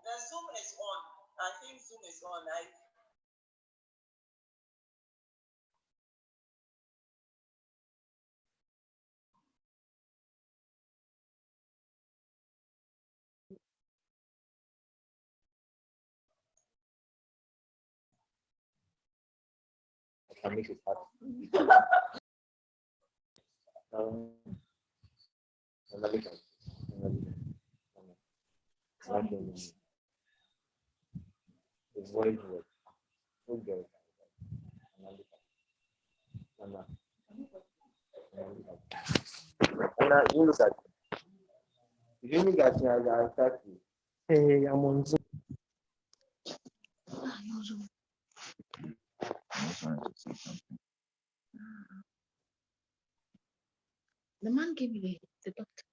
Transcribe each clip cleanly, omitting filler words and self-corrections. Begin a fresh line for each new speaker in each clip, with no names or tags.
The Zoom is on. I think Zoom is on.
I make it hard. It's very good. Good. You look at you look at me, I start you.
Hey, I'm on Zoom.
The man gave me the doctor.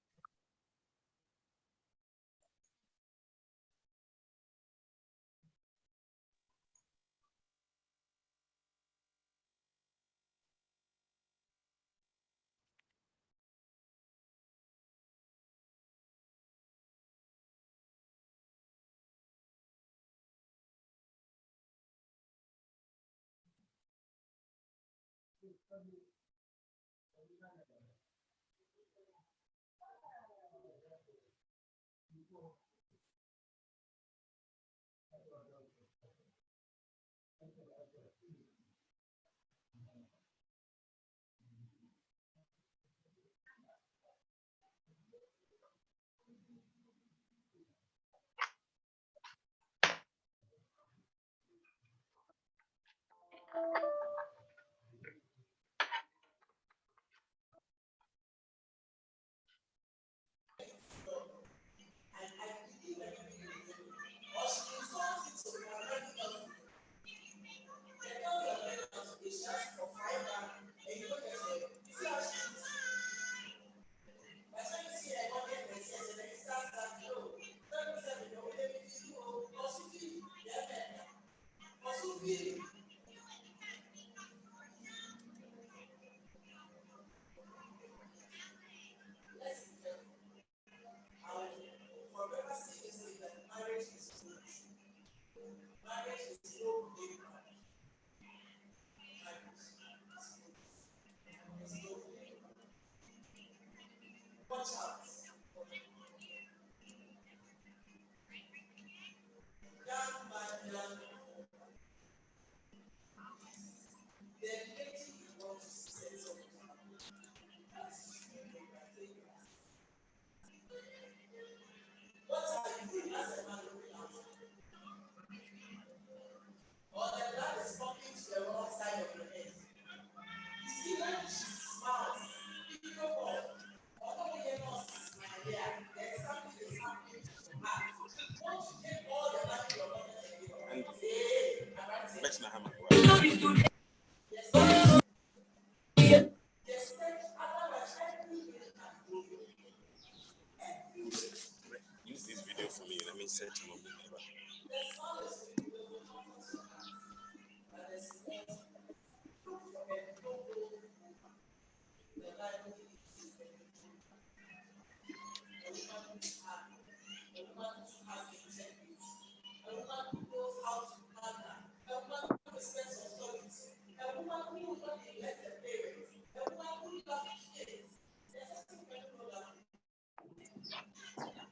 Use this video for me. Let me set him up.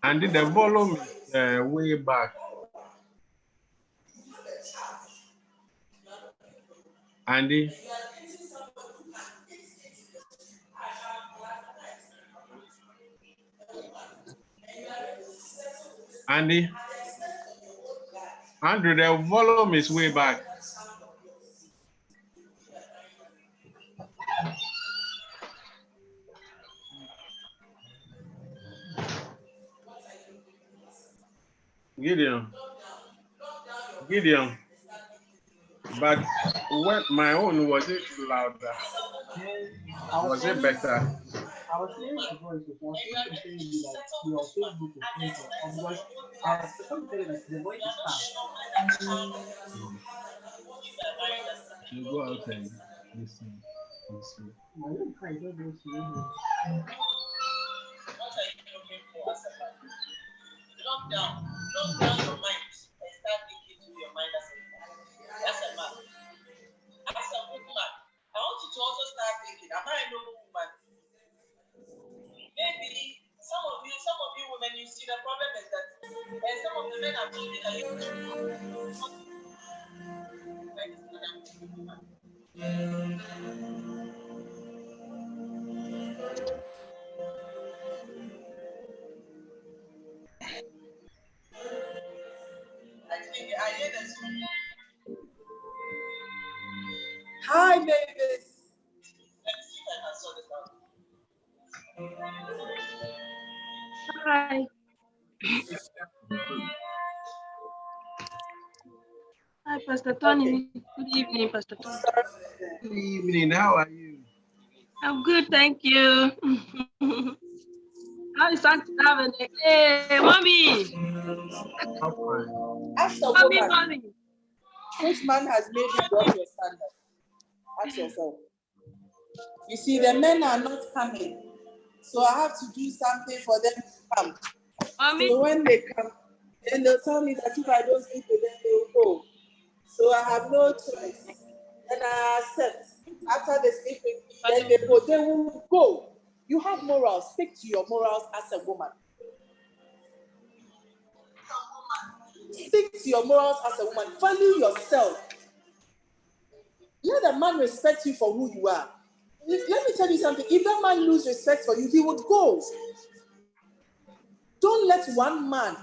And the volume is way back. Andy. Andy. Andrew, the volume is way back. Gideon. But what my own, was it louder? Was it better?
I was saying to voice, I was saying to say like your Facebook or Twitter, or because some say like the voice is calm.
You go out and listen.
My own kind of goes to
lock down your mind and start thinking through your mind as a man. As a woman, I want you to also start thinking, am I a noble woman? Maybe some of you women, you see the problem is that and some of the men are told you that you I think I hear this.
Hi, babies.
Let's see if I can sort this out.
Hi. Hi, Pastor Tony. Good evening, Pastor Tony.
Good evening. How are you?
I'm good, thank you. How is Auntie Davin? Hey, mommy.
Ask a
Mommy,
woman,
mommy.
which man has made you drop your standard? Ask yourself. You see, the men are not coming, so I have to do something for them to come.
Mommy.
So when they come, then they'll tell me that if I don't sleep with them, they will go. So I have no choice. And I accept. After they sleep with me, then they go. They will go. You have morals. Stick to your morals as a woman. Stick to your morals as a woman. Value yourself. Let a man respect you for who you are. Let me tell you something. If that man lose respect for you, he would go. Don't let one man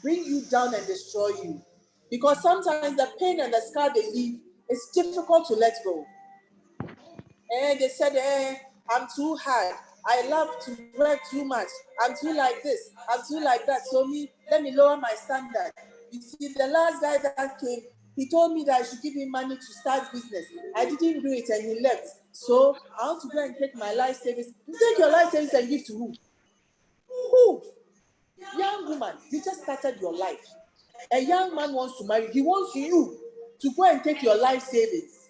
bring you down and destroy you. Because sometimes the pain and the scar they leave is difficult to let go. And they said, I'm too hard. I love to work too much. I'm too like this. I'm too like that. So let me lower my standard. You see, the last guy that came, he told me that I should give him money to start business. I didn't do it and he left. So I want to go and take my life savings. You take your life savings and give to who? Who? Young woman, you just started your life. A young man wants to marry. He wants you to go and take your life savings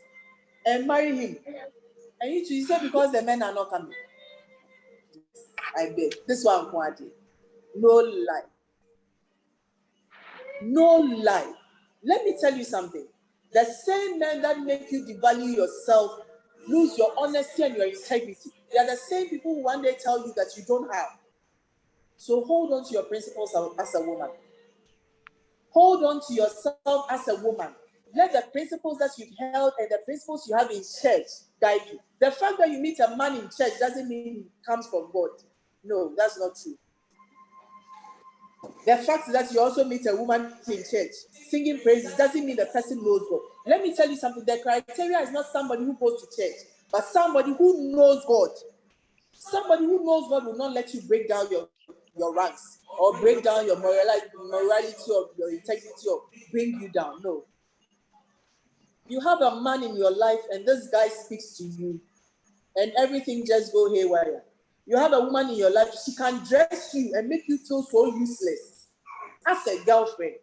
and marry him. And you say because the men are not coming. I beg. This one, Kwadi. No lie. No lie. Let me tell you something. The same men that make you devalue yourself, lose your honesty and your integrity, they are the same people who one day tell you that you don't have. So hold on to your principles as a woman. Hold on to yourself as a woman. Let the principles that you've held and the principles you have in church guide you. The fact that you meet a man in church doesn't mean he comes from God. No, that's not true. The fact that you also meet a woman in church singing praises doesn't mean the person knows God. Let me tell you something. The criteria is not somebody who goes to church, but somebody who knows God. Somebody who knows God will not let you break down your ranks or break down your morality or your integrity or bring you down. No. You have a man in your life and this guy speaks to you and everything just go haywire. You have a woman in your life, she can dress you and make you feel so useless as a girlfriend.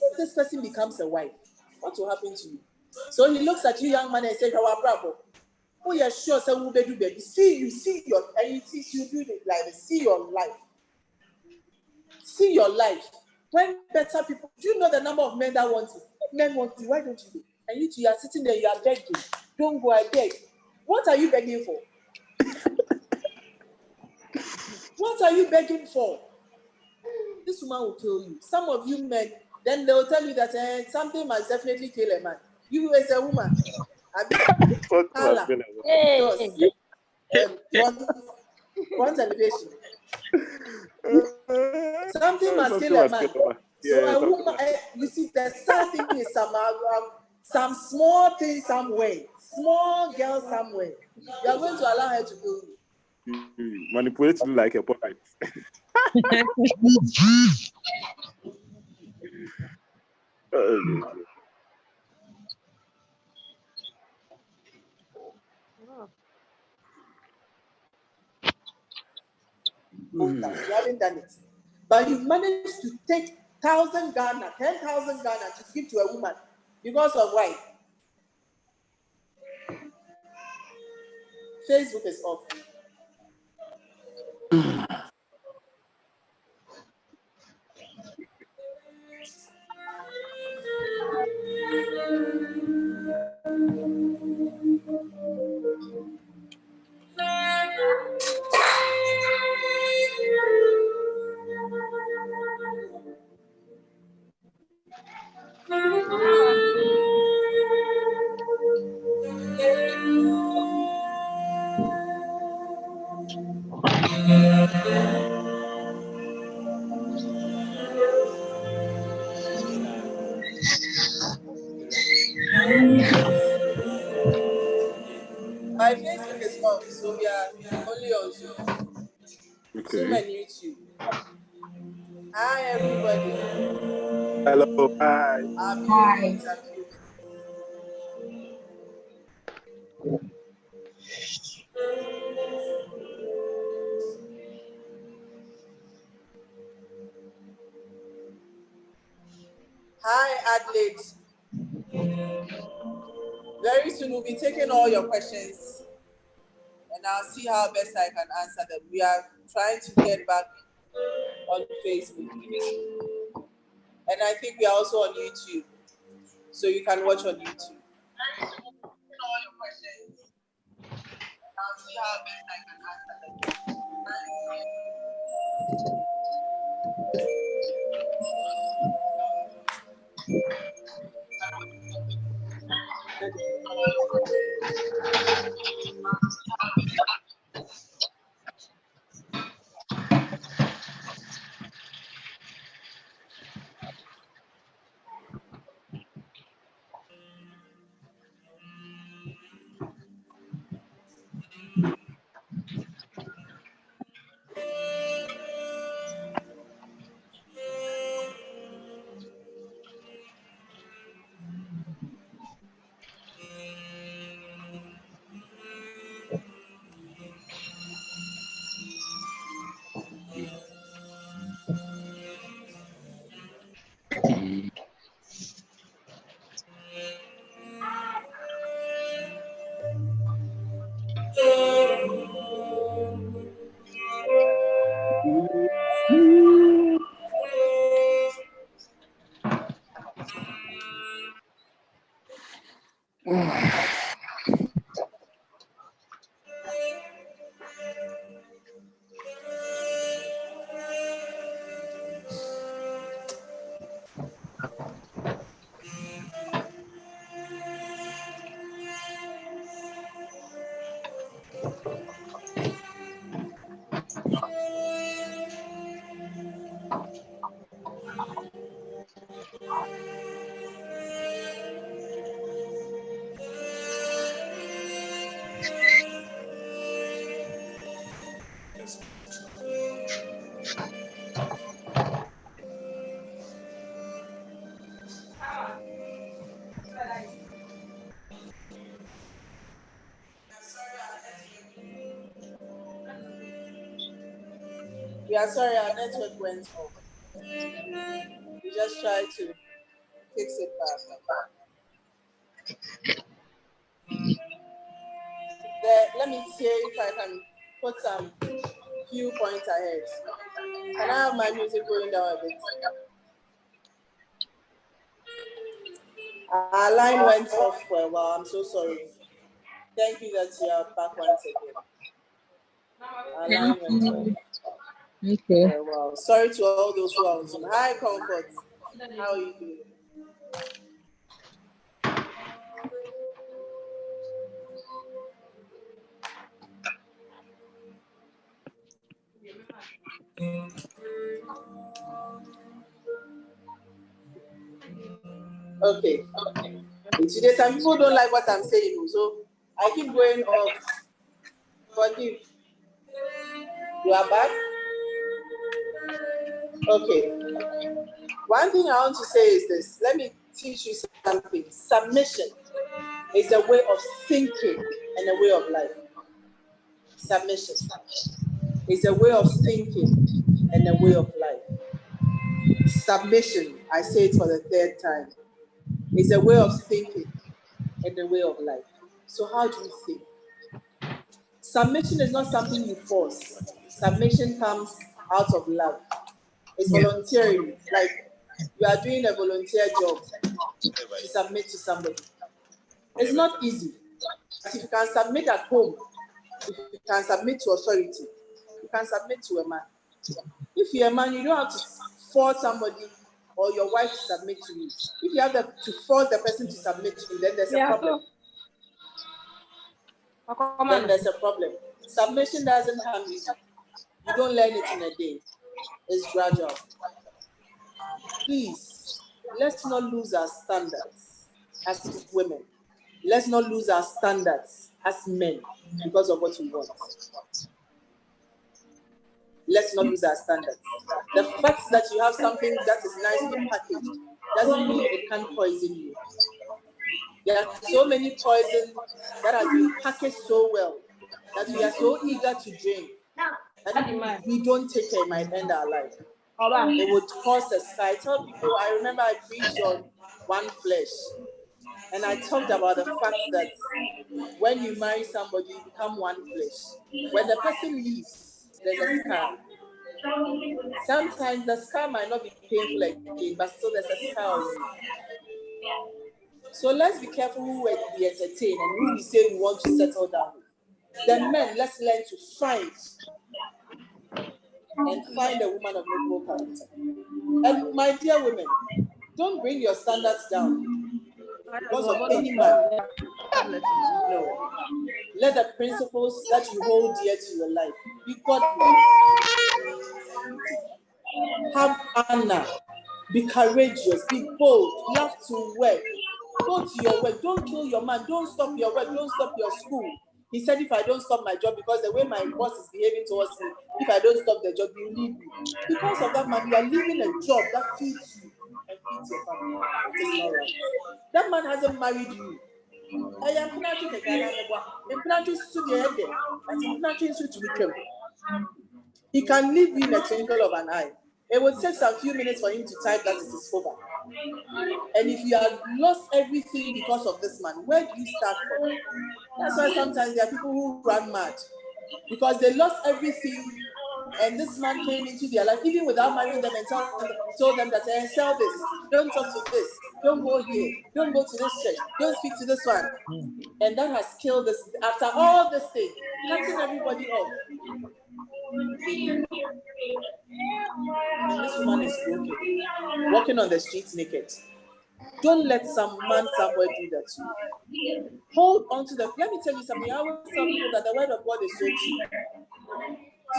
If this person becomes a wife, what will happen to you? So he looks at you, young man, and says, "Our bravo. Oh, yeah, sure, so we'll do baby. See your, and you see you do it like this. See your life. See your life. When better people, do you know the number of men that want you? If men want you, why don't you do? And you are sitting there, you are begging. Don't go, I beg. What are you begging for? What are you begging for? This woman will kill you. Some of you men, then they will tell you that something must definitely kill a man. You as a woman. Front elevation. Something must kill a man. So a woman, you see, the sad thing is some small thing somewhere, small girl somewhere. You are going to allow her to kill you.
Manipulate you like a puppet.
You haven't done it. But you've managed to take 1,000 Ghana, 10,000 Ghana to give to a woman because of why? Facebook is off. My Facebook is off, so we are only on Zoom. Zoom
Okay.
and YouTube. Hi, everybody.
Hello. Hi.
I'm Yumi. Hi, Adelaide. Very soon we'll be taking all your questions and I'll see how best I can answer them. We are trying to get back on Facebook. And I think we are also on YouTube. So you can watch on YouTube. Very soon we'll be taking all your questions and I'll see how best I can answer them. Yeah, sorry, our network went off. We just tried to fix it back. Let me see if I can put some few points ahead. Can I have my music going down a bit? Our line went off for a while. I'm so sorry. Thank you that you are back once again. Our line went off.
Okay.
For a while. Sorry to all those who are on Zoom. Hi, Comfort. How are you doing? Okay. Today, some people don't like what I'm saying, so I keep going off. Forgive. You are back? Okay. One thing I want to say is this. Let me teach you something. Submission is a way of thinking and a way of life. Submission is a way of thinking and a way of life. Submission, I say it for the third time, is a way of thinking and a way of life. So how do you think? Submission is not something you force. Submission comes out of love. It's volunteering. Like you are doing a volunteer job to submit to somebody. It's not easy. But if you can submit at home, if you can submit to authority, you can submit to a man. If you're a man, you don't have to force somebody or your wife to submit to you. If you have to force the person to submit to you, then there's a problem. Then there's a problem. Submission doesn't come easy. You don't learn it in a day. It's gradual. Please, let's not lose our standards as women. Let's not lose our standards as men because of what we want. Let's not lose our standards. The fact that you have something that is nicely packaged doesn't mean it can poison you. There are so many poisons that has been packaged so well that we are so eager to drink. And we don't take it, it might end our life. It would cause a scar. I tell people, I remember I preached on One Flesh, and I talked about the fact that when you marry somebody, you become one flesh. When the person leaves, there's a scar. Sometimes the scar might not be painful again, but still there's a scar already. So let's be careful who we entertain and who we say we want to settle down with. Then men, let's learn to find a woman of noble character. And my dear women, don't bring your standards down because of any man. No. Let the principles that you hold dear to your life be godly. Have honor. Be courageous. Be bold. Love to work. Go to your work. Don't kill your man. Don't stop your work. Don't stop your school. He said, if I don't stop my job, because the way my boss is behaving towards me, if I don't stop the job, you leave me. Because of that man, you are leaving a job that feeds you and feeds your family. It is not right. That man hasn't married you. I am planting the Ghana. I'm planting to the head there. I'm planting to become. He can leave you in a twinkle of an eye. It will take a few minutes for him to type that it is over. And if you have lost everything because of this man, where do you start from? That's why sometimes there are people who run mad because they lost everything, and this man came into their life even without marrying them and told them that sell this, don't talk to this, don't go here, don't go to this church, don't speak to this one. And that has killed this. After all this thing, cutting everybody off. And this woman is broken, walking on the streets naked. Don't let some man somewhere do that to you. Hold on to them. Let me tell you something. I always tell people that the word of God is so true.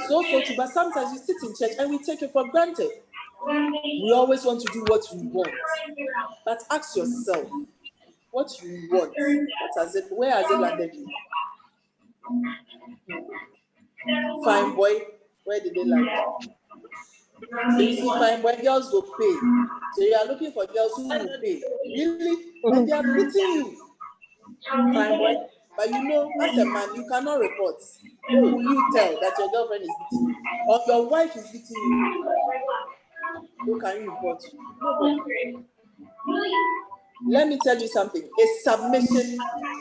So true. But sometimes we sit in church and we take it for granted. We always want to do what we want. But ask yourself, what you want, where has it landed you? Fine boy, where did they land? So you see, fine boy, girls go pay. So you are looking for girls who will pay. Really? And they are beating you. Fine boy. But you know, as a man, you cannot report. Who will you tell that your girlfriend is beating you? Or your wife is beating you? Who can you report to? Nobody. Let me tell you something. It's submission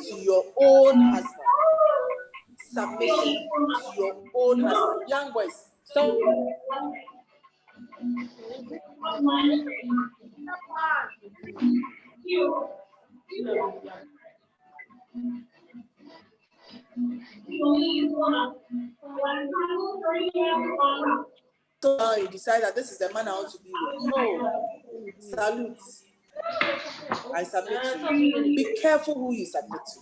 to your own husband. Submission to your own husband. Young boys, stop. So now you decide that this is the man I want to be with. Oh, salute. I submit to you. Be careful who you submit to.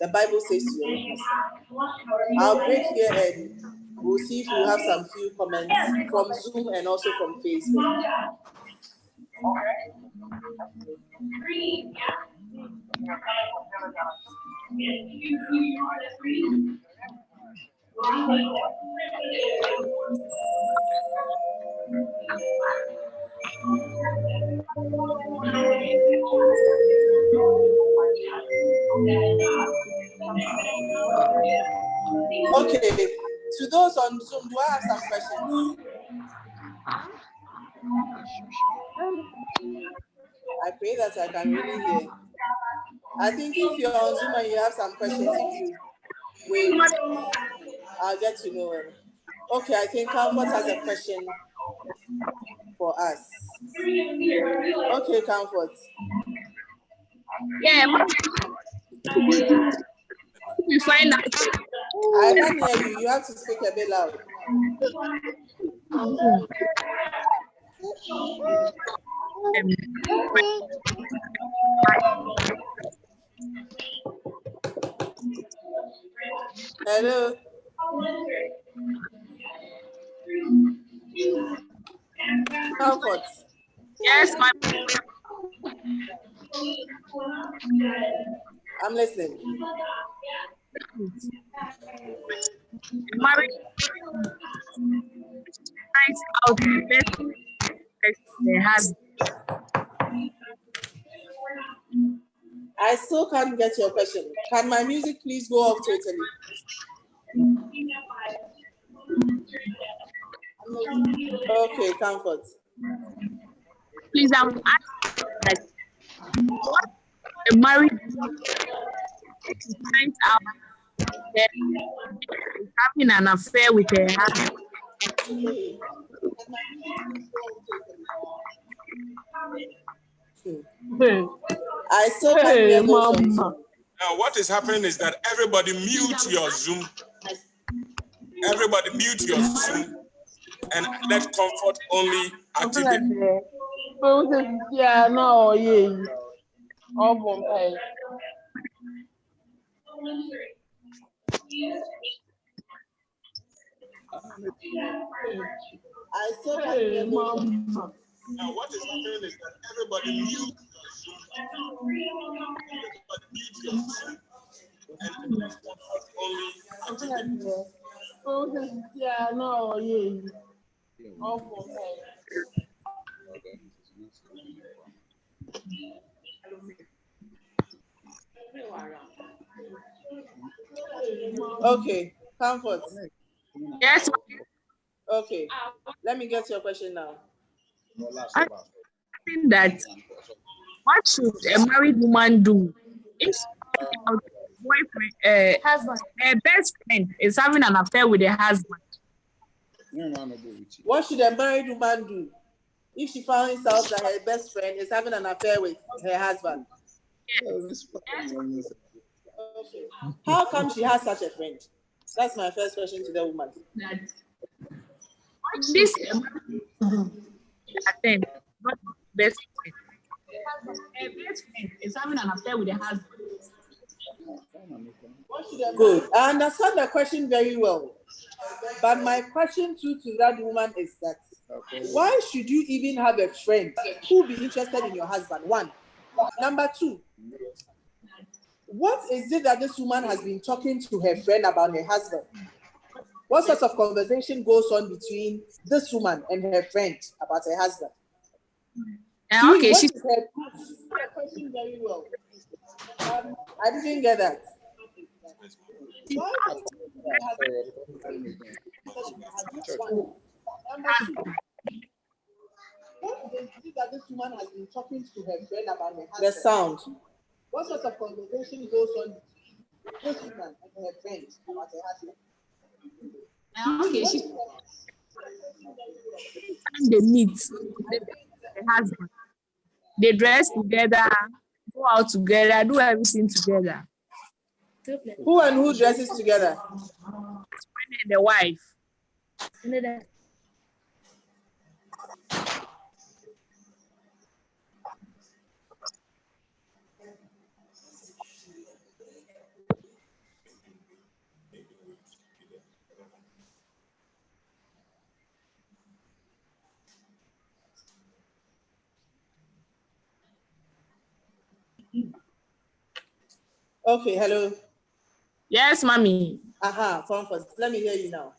The Bible says to your husband. I'll break here and we'll see if we have some few comments from Zoom and also from Facebook. Okay, to those on Zoom, do I have some questions? I pray that I can really hear. I think if you're on Zoom and you have some questions, if you wait, I'll get to know it. Okay, I think Comfort has a question for us. Okay, Comfort.
Yeah, we find out.
I can't hear you. You have to speak a bit loud. Hello. Comfort.
Yes, my
I'm listening.
marriage finds out the best they have.
I still can't get your question. Can my music please go off totally? Okay, Comfort.
Please, I'm asking that what a married woman finds out that is having an affair with her husband.
I still can't hear those ones.
Now, what is happening is that everybody mute your Zoom. Everybody mute your Zoom and let Comfort only activate.
Yeah, no, yeah. Okay.
I still can't hear those ones.
Now, what is happening is that everybody mute your Zoom. Everybody mute your Zoom and let Comfort only activate.
Yeah, no, yeah. Okay.
Okay, Comfort.
Yes,
Okay, let me get your question now.
I'm asking that what should a married woman do if she finds out her boyfriend, her best friend is having an affair with her husband?
What should a married woman do if she finds out that her best friend is having an affair with her husband? Okay. How come she has such a friend? That's my first question to the woman.
This attend, not best friend. Her best friend is having an affair with her husband.
Good. I understand the question very well. But my question to that woman is that why should you even have a friend who will be interested in your husband? One. Number two, what is it that this woman has been talking to her friend about her husband? What sort of conversation goes on between this woman and her friend about her husband?
Okay,
what is her question very well. I didn't get that. That this woman has been talking to her friend about her husband. The sound. What sort of conversation goes on between this woman and her friend about her husband?
Okay, they meet the husband. They dress together, go out together, do everything together.
Who and who dresses together?
And the wife.
Okay, hello.
Yes, mommy.
Comfort. Let me hear you now.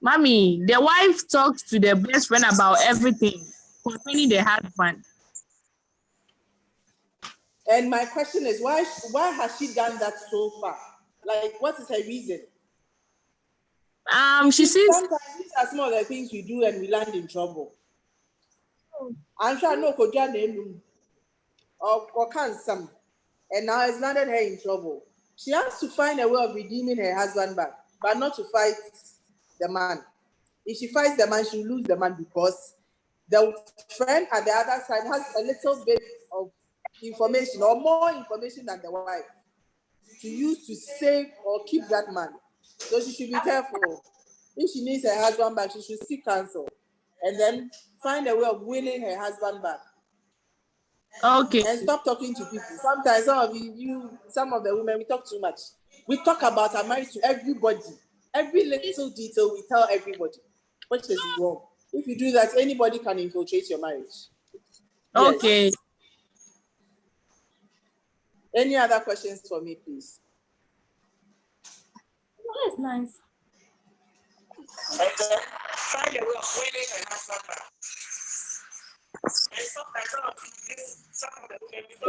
Mommy, the wife talks to the best friend about everything concerning the husband.
And my question is, why has she done that so far? Like, what is her reason?
She sees
sometimes these are some of the things we do and we land in trouble. I'm sure I know Koja or cancer, and now it's landed her in trouble. She has to find a way of redeeming her husband back, but not to fight the man. If she fights the man, she'll lose the man because the friend at the other side has a little bit of information or more information than the wife to use to save or keep that man. So she should be careful. If she needs her husband back, she should seek counsel. and then find a way of winning her husband back.
Okay.
And stop talking to people. Sometimes some of the women, we talk too much. We talk about our marriage to everybody. Every little detail we tell everybody, which is wrong. If you do that, anybody can infiltrate your marriage. Yes.
Okay.
Any other questions for me, please?
That's nice.
Find a way of winning and husband back.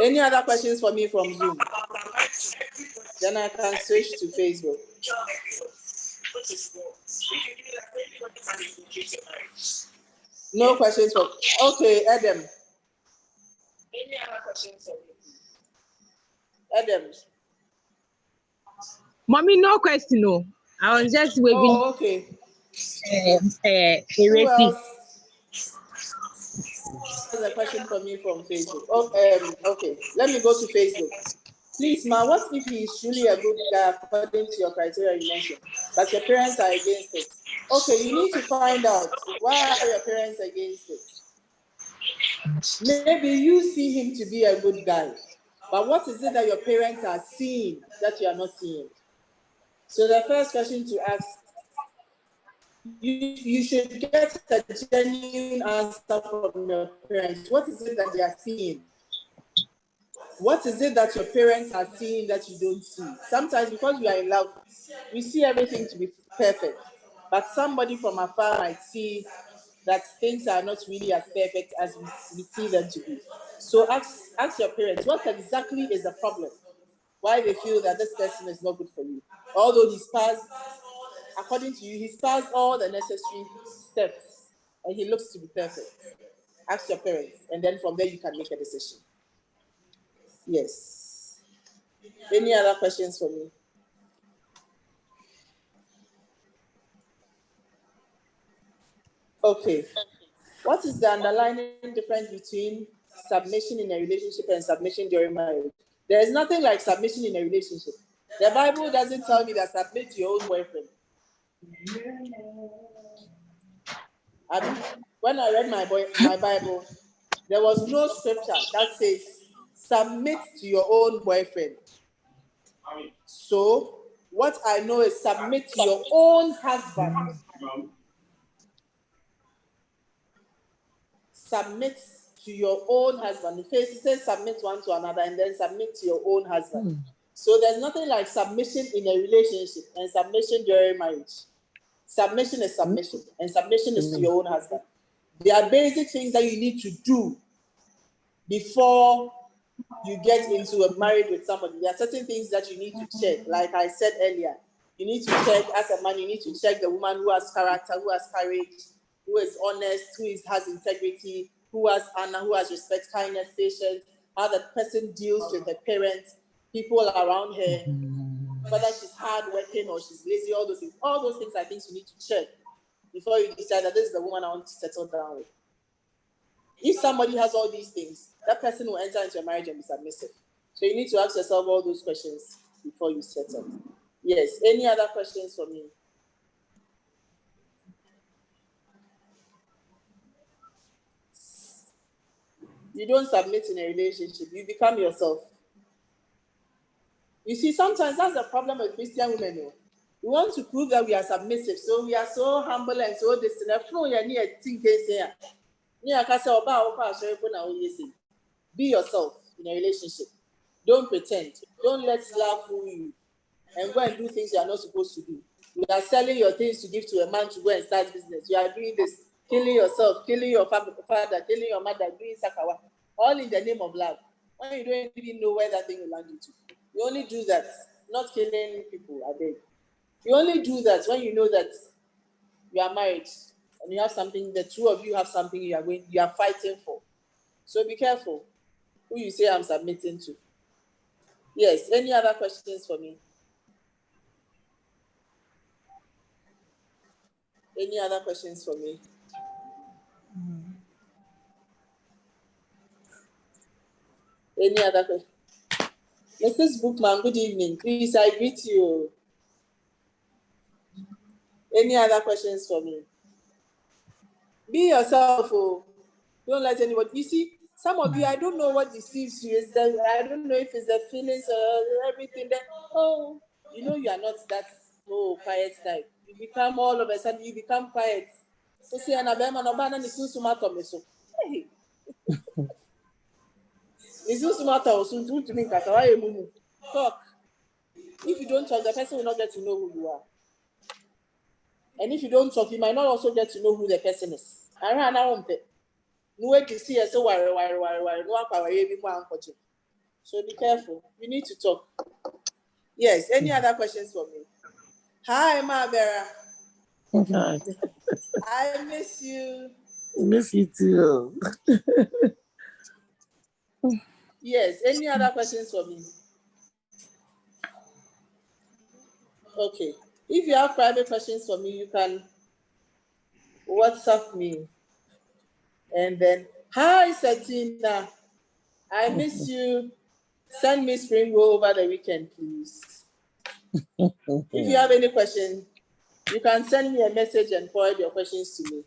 Any other questions for me from Zoom? Then I can switch to Facebook. No questions for. Okay, Adam.
Any other questions for me?
Adam.
Mommy, no question. No, I was just waiting.
Oh, okay. Who
Eresi.
else? There's a question for me from Facebook. Oh, okay, let me go to Facebook. Please, ma, what if he is truly a good guy according to your criteria you mentioned, but your parents are against it? Okay, you need to find out why are your parents against it. Maybe you see him to be a good guy, but what is it that your parents are seeing that you are not seeing? So the first question to ask, you should get a genuine answer from your parents. What is it that they are seeing? What is it that your parents are seeing that you don't see? Sometimes because we are in love, we see everything to be perfect, but somebody from afar might see that things are not really as perfect as we see them to be. So ask your parents, what exactly is the problem? Why they feel that this person is not good for you? Although he's passed, according to you, he's passed all the necessary steps and he looks to be perfect. Ask your parents, and then from there you can make a decision. Yes. Any other questions for me? Okay. What is the underlying difference between submission in a relationship and submission during marriage? There is nothing like submission in a relationship. The Bible doesn't tell me that submit to your own boyfriend. When I read my Bible, there was no scripture that says submit to your own boyfriend. So what I know is submit to your own husband. Submit to your own husband. The face says submit one to another and then submit to your own husband. So there's nothing like submission in a relationship and submission during marriage. Submission is submission, and submission is to your own husband. There are basic things that you need to do before you get into a marriage with somebody. There are certain things that you need to check. Like I said earlier, you need to check as a man, you need to check the woman who has character, who has courage, who is honest, who has integrity, who has honor, who has respect, kindness, patience, how that person deals with her parents, people around her, whether she's hardworking or she's lazy, all those things. All those things are things you need to check before you decide that this is the woman I want to settle down with. If somebody has all these things, that person will enter into a marriage and be submissive. So you need to ask yourself all those questions before you settle. Yes. Any other questions for me? You don't submit in a relationship. You become yourself. You see, sometimes that's the problem with Christian women. We want to prove that we are submissive, so we are so humble and so distant. Be yourself in a relationship. Don't pretend. Don't let love fool you and go and do things you are not supposed to do. You are selling your things to give to a man to go and start business. You are doing this, killing yourself, killing your father, killing your mother, doing sakawa, all in the name of love. When you don't even know where that thing will land you to. You only do that, not killing people, I beg. You only do that when you know that you are married and you have something, the two of you have something you are fighting for. So be careful who you say I'm submitting to. Yes, any other questions for me? Any other questions for me? Any other questions? Mrs. Bookman, good evening. Please, I greet you. Any other questions for me? Be yourself. Oh. Don't let anybody. You see, some of you, I don't know what deceives you. Is that I don't know if it's the feelings or everything that, oh, you know, you are not that quiet type. You become all of a sudden, you become quiet. So see, and hey, talk. If you don't talk, the person will not get to know who you are. And if you don't talk, you might not also get to know who the person is. I don't know. No way to see us so so be careful. You need to talk. Yes. Any other questions for me? Hi, Mabera.
Hi.
I miss you.
Miss you too.
Yes. Any other questions for me? Okay. If you have private questions for me, you can WhatsApp me. And then, hi, Satina. I miss you. Send me spring roll over the weekend, please. If you have any questions, you can send me a message and forward your questions to me.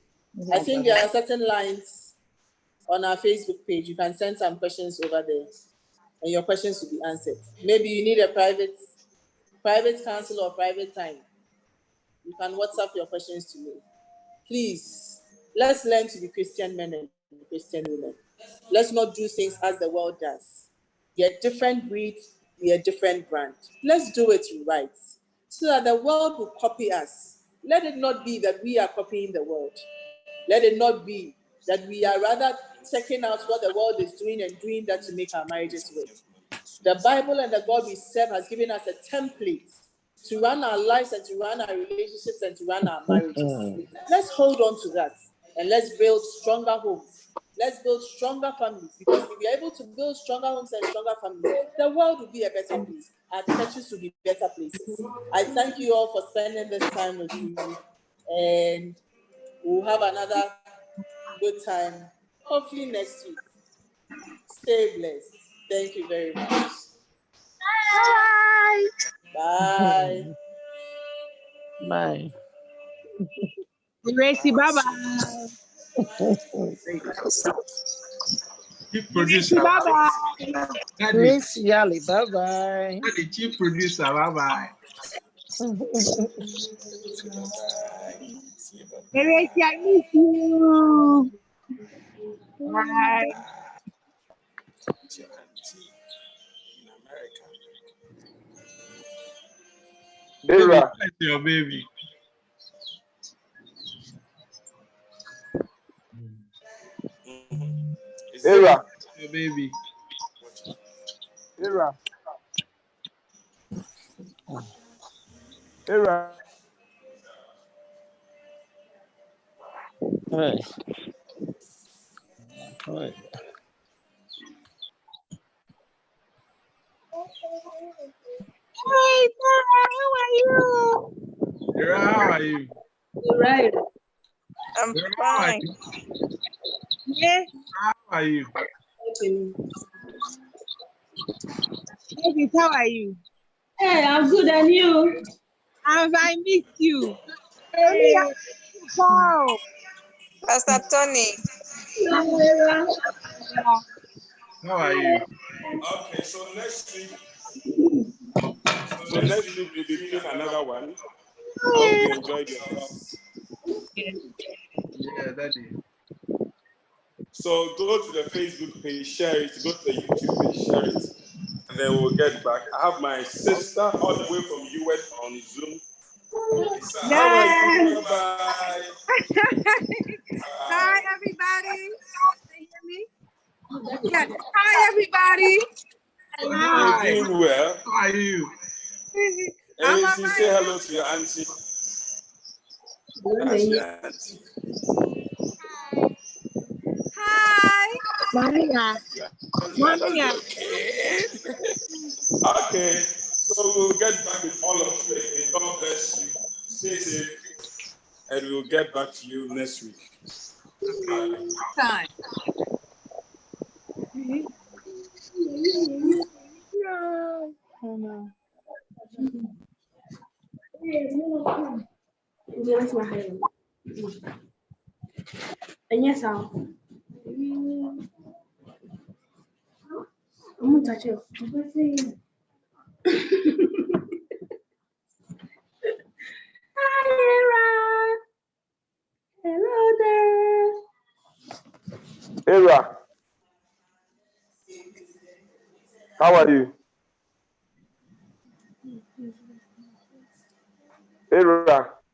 I think there are certain lines on our Facebook page. You can send some questions over there, and your questions will be answered. Maybe you need a private counsel or private time. You can WhatsApp your questions to me. Please, let's learn to be Christian men and Christian women. Let's not do things as the world does. We are different breed, we are different brand. Let's do it right, so that the world will copy us. Let it not be that we are copying the world. Let it not be that we are rather checking out what the world is doing and doing that to make our marriages work. The Bible and the God we serve has given us a template to run our lives and to run our relationships and to run our marriages. Let's hold on to that and let's build stronger homes. Let's build stronger families, because if we're able to build stronger homes and stronger families, the world will be a better place. Our churches will be better places. I thank you all for spending this time with me, and we'll have another good time, hopefully next week. Stay blessed. Thank you very much.
Bye.
Bye.
Bye.
Gracie, bye-bye.
Chief
Gracie,
producer.
bye-bye.
Miss Yalley, bye-bye.
The chief producer, bye-bye.
Gracie, I miss you. Bye.
It's your auntie in America.
Baby,
Ira,
that's your baby.
Is
Ira,
Your baby.
Ira, Ira.
Hi. Hi.
Hey, Sarah, how are you?
Ira, how are you?
Right.
I'm fine.
Yeah.
How are you?
David, how are you?
Hey, I'm good, and you?
I miss you.
Hey.
Wow.
Pastor Tony.
Yeah.
How are you?
Okay, so next week we'll be doing another one. I hope you enjoyed yourselves.
Yeah, Daddy.
So go to the Facebook page, share it. Go to the YouTube page, share it, and then we'll get back. I have my sister all the way from US on Zoom. How are you? Bye.
Hi, everybody. Can you hear me? Yes. Hi, everybody.
Hi.
You're doing well.
How are you?
I'm all
Hey, say
right.
hello to your auntie. That's your auntie.
Hi.
Maria.
Maria.
Okay, so we'll get back with all of you again. God bless you. Stay safe, and we'll get back to you next week. Bye.
Time.
Yeah. And yes, I'm going to touch you. Hi, Era. Hello there.
Era, how are you? Era.